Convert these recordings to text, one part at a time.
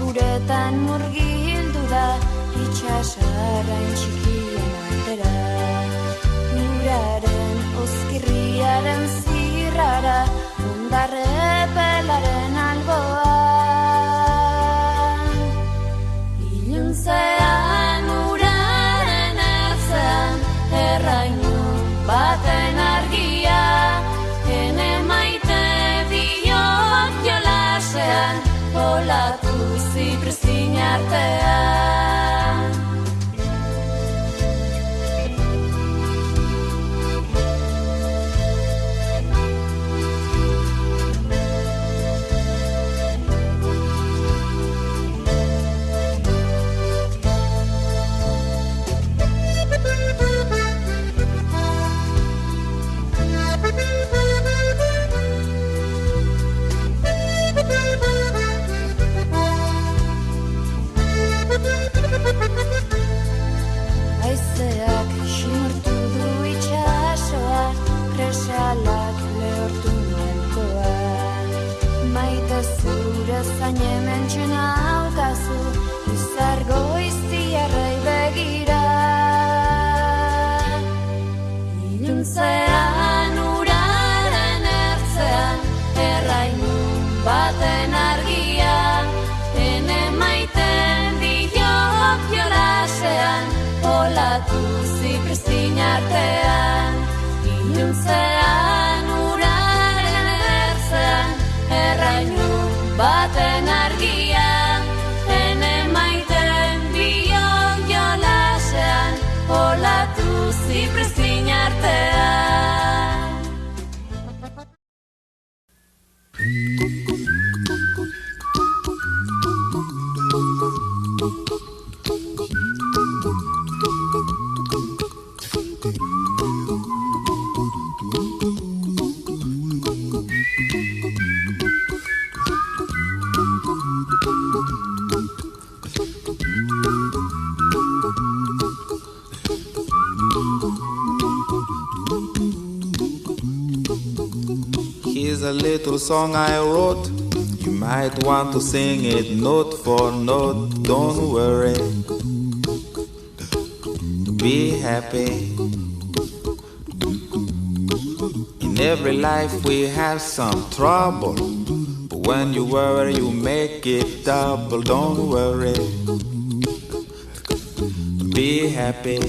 uretan murgildu da itxasarrain txikien altera. Uraren oskirriaren zirrara ondarre pelaren alboan. Iluntzean uraren ertzean errainu baten argia, ene maite diot jolasean olatu ziprezin artean. Aizeak ximurtu du itxasoa, kresalak lehortu nuenkoa. Maite zure zaine mentxen aukazu, izargo iztiarrei begira. Iluntzean uraren ertzean, errainu baten argia, ene maiten diot jolasean, olatu ziprezin artean. Iluntzean uraren ertzean, errainu baten argia, ene maiten diot jolasean, olatu ziprezin artean. Here's a little song I wrote. You might want to sing it note for note. Don't worry, be happy. In every life we have some trouble, but when you worry you make it double. Don't worry, be happy.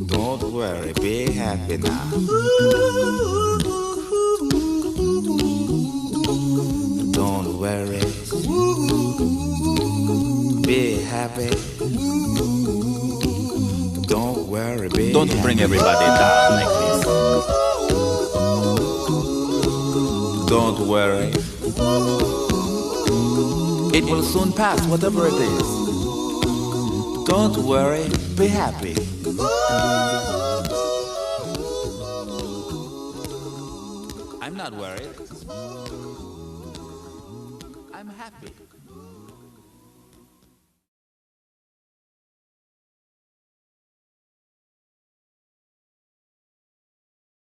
Don't worry, be happy now. Don't worry, be happy. Don't worry, be Don't happy. bring everybody down like this. Don't worry, It will soon pass, whatever it is. don't worry, be happy. I'm not worried. I'm happy.